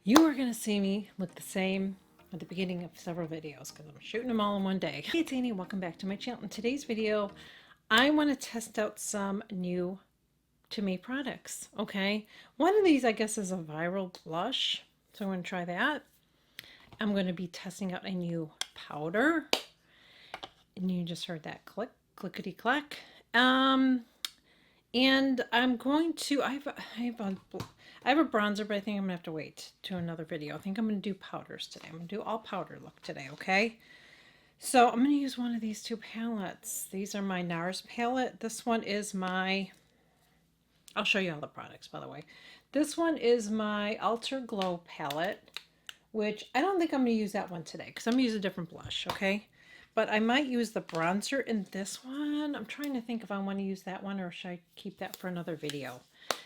You are going to see me look the same at the beginning of several videos because I'm shooting them all in one day. Hey, it's Annie. Welcome back to my channel. In today's video, I want to test out some new to me products. Okay, one of these I guess is a viral blush, so I'm going to try that. I'm going to be testing out a new powder, and you just heard that click, clickety clack. And I'm going to, I have a bronzer, but I think I'm gonna have to wait to another video. I think I'm gonna do powders today. I'm gonna do all powder look today, okay? So I'm gonna use one of these two palettes. These are my Nars palette. This one is my, I'll show you all the products, by the way. This one is my Ultra Glow palette, which I don't think I'm gonna use that one today because I'm gonna use a different blush, okay? But I might use the bronzer in this one. I'm trying to think if I want to use that one or should I keep that for another video.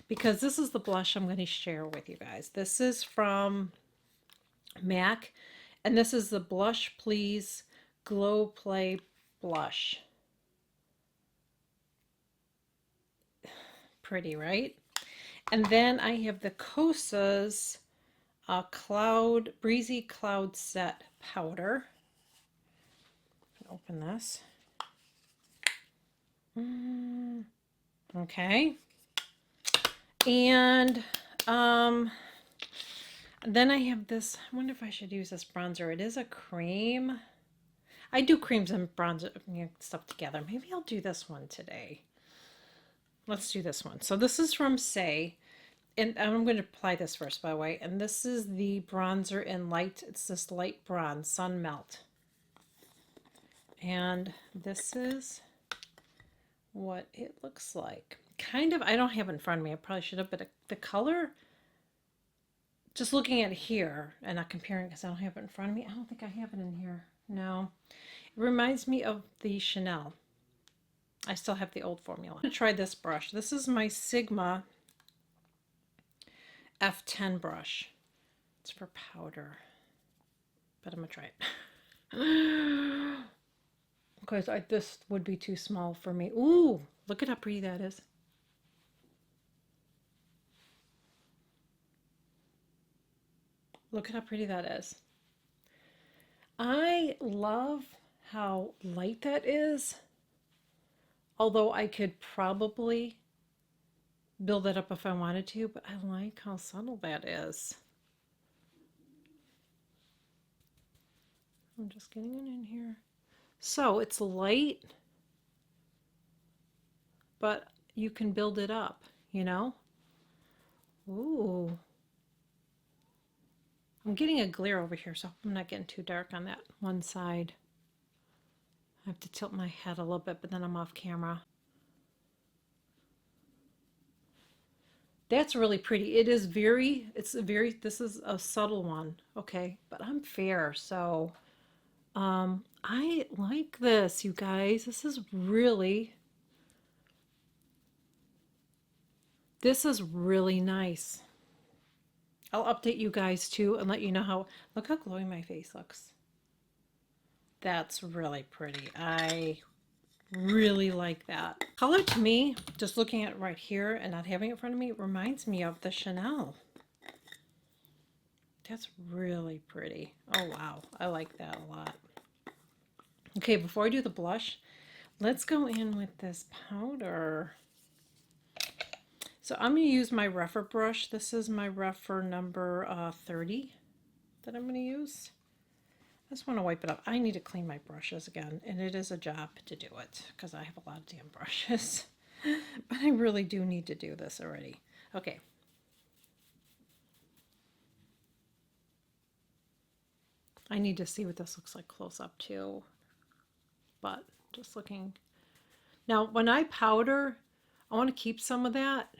Because this is the blush I'm going to share with you guys. This is from MAC. And this is the Blush Please Glow Play Blush. Pretty, right? And then I have the Kosas Breezy Cloud Set Powder. Open this. Okay. And then I have this, I wonder if I should use this bronzer. It is a cream. I do creams and bronzer stuff together. Maybe I'll do this one today. Let's do this one. So this is from Saie. And I'm going to apply this first, by the way. And this is the bronzer in light. It's this light bronze, Sun Melt. And this is what it looks like. Kind of, I don't have it in front of me. I probably should have, but the color, just looking at it here and not comparing because I don't have it in front of me. I don't think I have it in here. No. It reminds me of the Chanel. I still have the old formula. I'm going to try this brush. This is my Sigma F10 brush. It's for powder. But I'm going to try it. Because this would be too small for me. Ooh, look at how pretty that is. Look at how pretty that is. I love how light that is. Although I could probably build it up if I wanted to, but I like how subtle that is. I'm just getting it in here. So it's light, but you can build it up, you know? Ooh. I'm getting a glare over here, so I'm not getting too dark on that one side. I have to tilt my head a little bit, but then I'm off camera. That's really pretty. It is this is a subtle one, okay? But I'm fair, so I like this, you guys. This is really nice. I'll update you guys too and let you know how, look how glowy my face looks. That's really pretty. I really like that. Color to me, just looking at it right here and not having it in front of me, reminds me of the Chanel. That's really pretty. Oh wow, I like that a lot. Okay, before I do the blush, let's go in with this powder. So I'm going to use my rougher brush. This is my rougher number 30 that I'm going to use. I just want to wipe it up. I need to clean my brushes again, and it is a job to do it because I have a lot of damn brushes. But I really do need to do this already. Okay. I need to see what this looks like close up too. But just looking. Now, when I powder, I want to keep some of that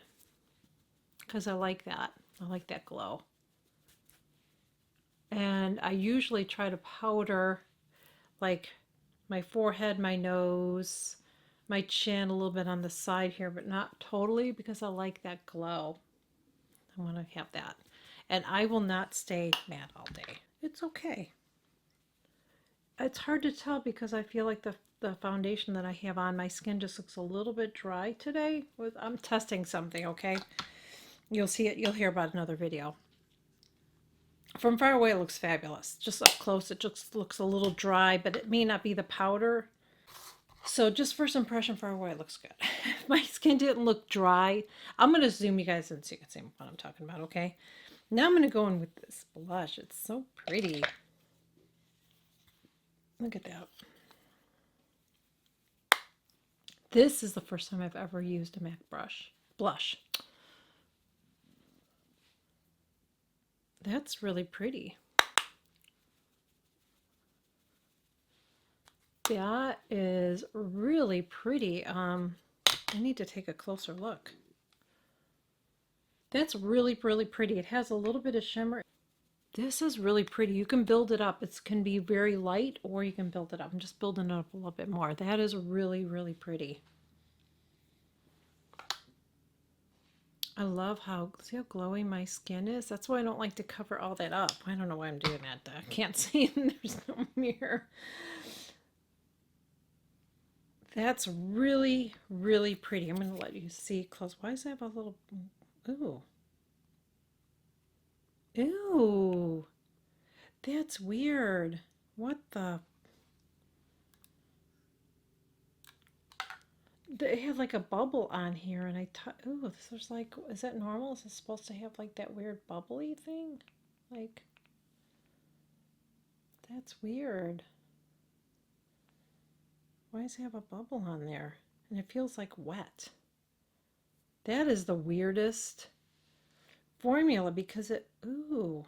because I like that. I like that glow. And I usually try to powder like my forehead, my nose, my chin, a little bit on the side here, but not totally because I like that glow. I want to have that. And I will not stay matte all day. It's okay. It's hard to tell because I feel like the foundation that I have on, my skin just looks a little bit dry today. I'm testing something, okay? You'll see it, you'll hear about another video. From far away, it looks fabulous. Just up close, it just looks a little dry, but it may not be the powder. So just first impression, far away, it looks good. My skin didn't look dry. I'm going to zoom you guys in so you can see what I'm talking about, okay? Now I'm going to go in with this blush. It's so pretty. Look at that. This is the first time I've ever used a MAC blush. That's really pretty. That is really pretty. I need to take a closer look. That's really, really pretty. It has a little bit of shimmer. This is really pretty. You can build it up. It can be very light or you can build it up. I'm just building it up a little bit more. That is really, really pretty. I love see how glowy my skin is? That's why I don't like to cover all that up. I don't know why I'm doing that. I can't see and there's no mirror. That's really, really pretty. I'm going to let you see close. Why does it have a little... Ooh. Ew. That's weird. What the... It had like a bubble on here and ooh, there's like... Is that normal? Is it supposed to have like that weird bubbly thing? Like... That's weird. Why does it have a bubble on there? And it feels like wet. That is the weirdest formula because ooh,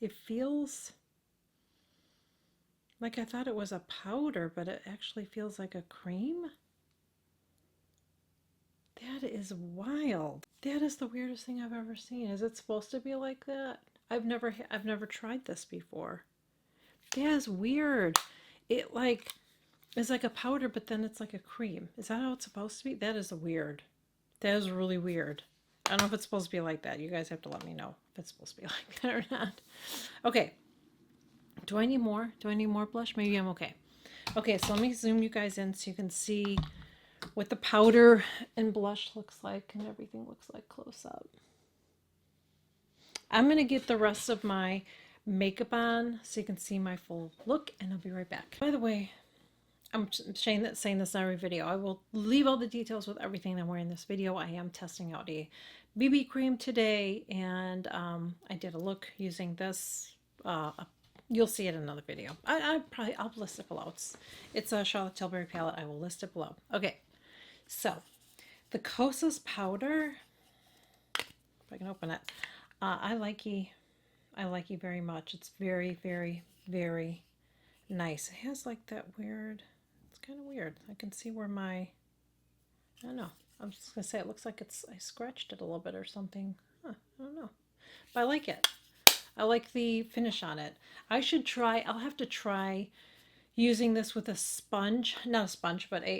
it feels like I thought it was a powder, but it actually feels like a cream. That is wild. That is the weirdest thing I've ever seen. Is it supposed to be like that? I've never tried this before. That is weird. It like is like a powder, but then it's like a cream. Is that how it's supposed to be? That is weird. That is really weird. I don't know if it's supposed to be like that. You guys have to let me know if it's supposed to be like that or not. Okay. Do I need more? Do I need more blush? Maybe I'm okay. Okay, so let me zoom you guys in so you can see what the powder and blush looks like and everything looks like close up. I'm going to get the rest of my makeup on so you can see my full look and I'll be right back. By the way, I'm saying this in every video. I will leave all the details with everything I'm wearing in this video. I am testing out a BB cream today, and I did a look using this. You'll see it in another video. I'll list it below. It's a Charlotte Tilbury palette. I will list it below. Okay, so the Kosas powder. If I can open it, I like it very much. It's very, very, very nice. It has like that weird. Kind of weird. I can see where I don't know. I'm just gonna say it looks like I scratched it a little bit or something. Huh, I don't know. But I like it. I like the finish on it. I'll have to try using this with a sponge. Not a sponge, but a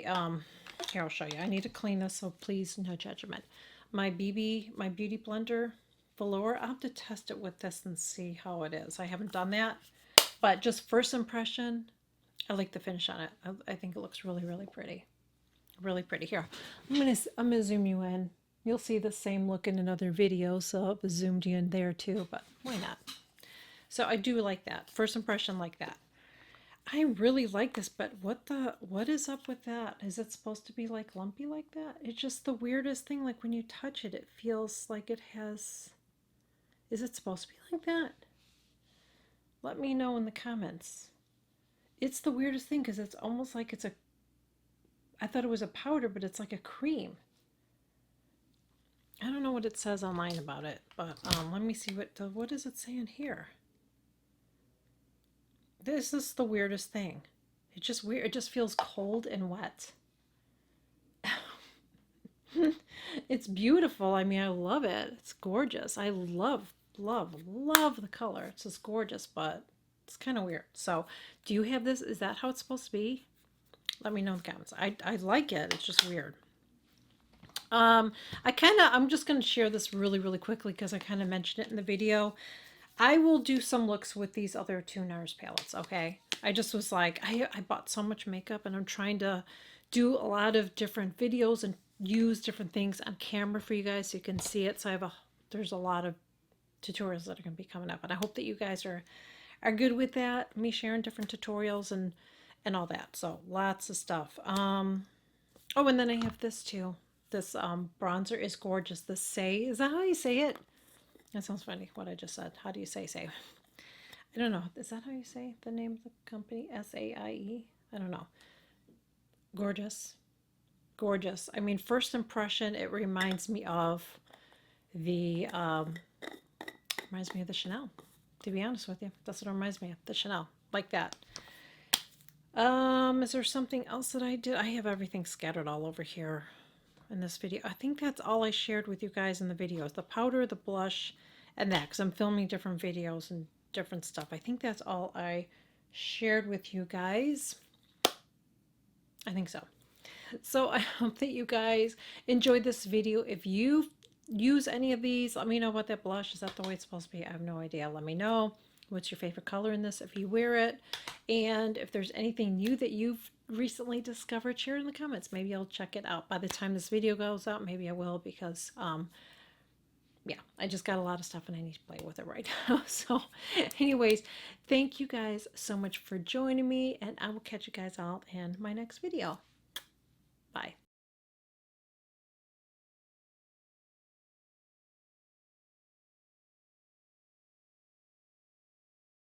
here I'll show you. I need to clean this, so please no judgment. My beauty blender velour, I'll have to test it with this and see how it is. I haven't done that. But just first impression, I like the finish on it. I think it looks really, really pretty. Really pretty. Here, I'm gonna zoom you in. You'll see the same look in another video, so I'll zoomed you in there too, but why not? So I do like that. First impression like that. I really like this, but what is up with that? Is it supposed to be like lumpy like that? It's just the weirdest thing. Like when you touch it, it feels like it has... Is it supposed to be like that? Let me know in the comments. It's the weirdest thing because it's almost like I thought it was a powder, but it's like a cream. I don't know what it says online about it, but let me see what does it say in here? This is the weirdest thing. It's just weird. It just feels cold and wet. It's beautiful. I mean, I love it. It's gorgeous. I love, love, love the color. It's just gorgeous, but it's kind of weird. So do you have this? Is that how it's supposed to be? Let me know in the comments. I like it. It's just weird. I'm just going to share this really, really quickly because I kind of mentioned it in the video. I will do some looks with these other two Nars palettes, okay? I just was like, I bought so much makeup and I'm trying to do a lot of different videos and use different things on camera for you guys so you can see it. So there's a lot of tutorials that are going to be coming up. And I hope that you guys are good with that, me sharing different tutorials and all that. So lots of stuff. Oh, and then I have this too. This bronzer is gorgeous. The Saie, is that how you say it? That sounds funny, what I just said. How do you say Saie? I don't know. Is that how you say the name of the company? Saie? I don't know. Gorgeous. Gorgeous. I mean, first impression, it reminds me of the, reminds me of the Chanel, to be honest with you. That's what it reminds me of, the Chanel, like that. Is there something else that I did? I have everything scattered all over here in this video. I think that's all I shared with you guys in the videos. The powder, the blush, and that, because I'm filming different videos and different stuff. I think that's all I shared with you guys. I think so. So I hope that you guys enjoyed this video. If you use any of these, let me know about that blush. Is that the way it's supposed to be? I have no idea. Let me know. What's your favorite color in this if you wear it? And if there's anything new that you've recently discovered, share it in the comments. Maybe I'll check it out. By the time this video goes out, maybe I will, because yeah, I just got a lot of stuff and I need to play with it right now. So anyways, thank you guys so much for joining me, and I will catch you guys all in my next video. Bye.